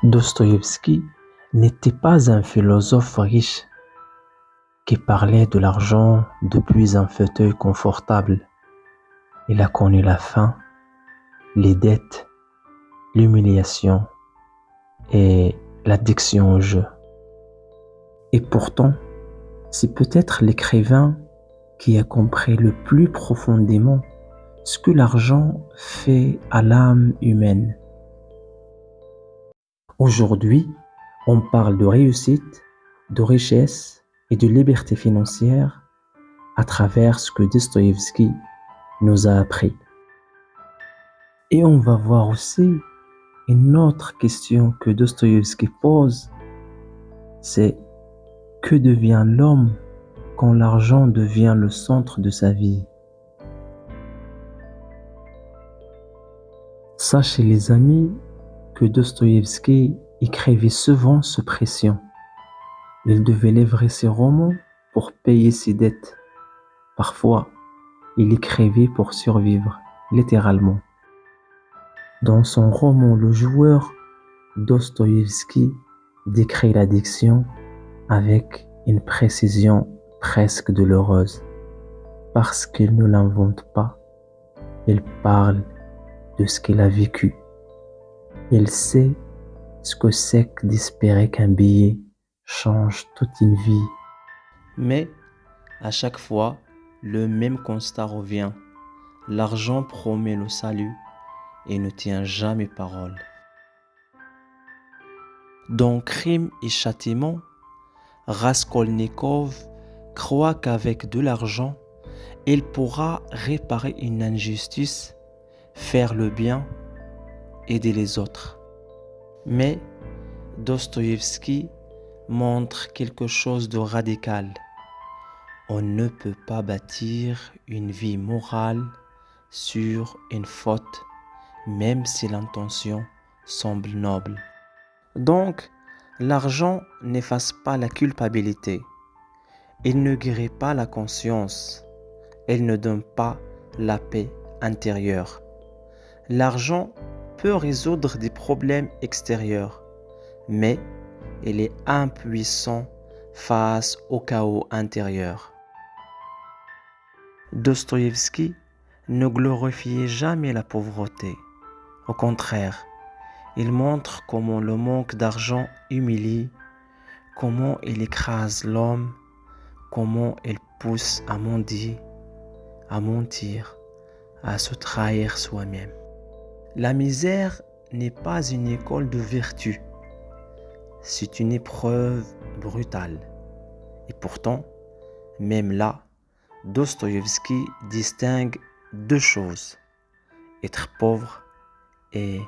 Dostoïevski n'était pas un philosophe riche qui parlait de l'argent depuis un fauteuil confortable. Il a connu la faim, les dettes, l'humiliation et l'addiction au jeu. Et pourtant, c'est peut-être l'écrivain qui a compris le plus profondément ce que l'argent fait à l'âme humaine. Aujourd'hui, on parle de réussite, de richesse et de liberté financière à travers ce que Dostoïevski nous a appris. Et on va voir aussi une autre question que Dostoïevski pose, c'est que devient l'homme quand l'argent devient le centre de sa vie? Sachez les amis que Dostoïevski écrivait souvent sous pression. Il devait livrer ses romans pour payer ses dettes. Parfois, il écrivait pour survivre, littéralement. Dans son roman Le Joueur, Dostoïevski décrit l'addiction avec une précision presque douloureuse. Parce qu'il ne l'invente pas, il parle de ce qu'il a vécu. Il sait ce que c'est que d'espérer qu'un billet change toute une vie. Mais à chaque fois, le même constat revient. L'argent promet le salut et ne tient jamais parole. Dans Crime et Châtiment, Raskolnikov croit qu'avec de l'argent, il pourra réparer une injustice, faire le bien, aider les autres. Mais Dostoïevski montre quelque chose de radical. On ne peut pas bâtir une vie morale sur une faute, même si l'intention semble noble. Donc, l'argent n'efface pas la culpabilité. Il ne guérit pas la conscience. Il ne donne pas la paix intérieure. L'argent peut résoudre des problèmes extérieurs, mais il est impuissant face au chaos intérieur. Dostoïevski ne glorifiait jamais la pauvreté. Au contraire, il montre comment le manque d'argent humilie, comment il écrase l'homme, comment il pousse à mendier, à mentir, à se trahir soi-même. La misère n'est pas une école de vertu, c'est une épreuve brutale. Et pourtant, même là, Dostoïevski distingue deux choses, être pauvre et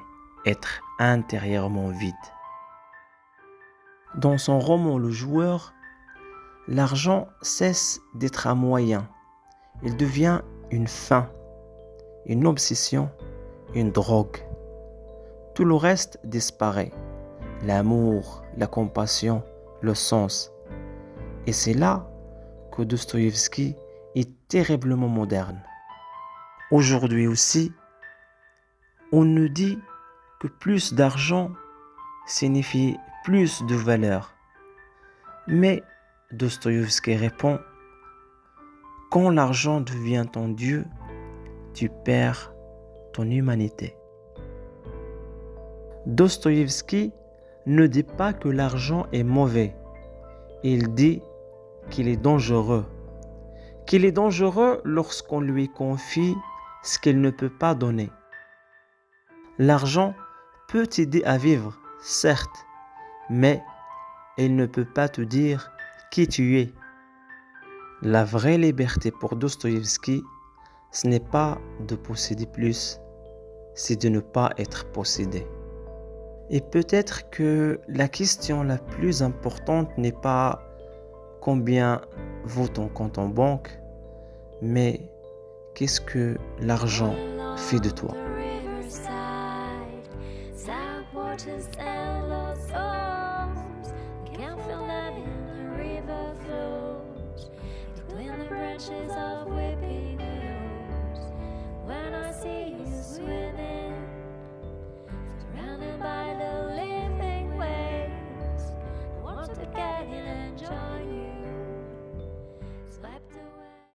être intérieurement vide. Dans son roman Le Joueur, l'argent cesse d'être un moyen. Il devient une fin, une obsession, une drogue. Tout le reste disparaît. L'amour, la compassion, le sens. Et c'est là que Dostoïevski est terriblement moderne. Aujourd'hui aussi, on nous dit que plus d'argent signifie plus de valeur. Mais Dostoïevski répond, quand l'argent devient ton Dieu, tu perds ton humanité. Dostoïevski ne dit pas que l'argent est mauvais. Il dit qu'il est dangereux. Qu'il est dangereux lorsqu'on lui confie ce qu'il ne peut pas donner. L'argent peut t'aider à vivre, certes, mais il ne peut pas te dire qui tu es. La vraie liberté pour Dostoïevski, ce n'est pas de posséder plus, c'est de ne pas être possédé. Et peut-être que la question la plus importante n'est pas combien vaut ton compte en banque, mais qu'est-ce que l'argent fait de toi? By the living forget and enjoy you.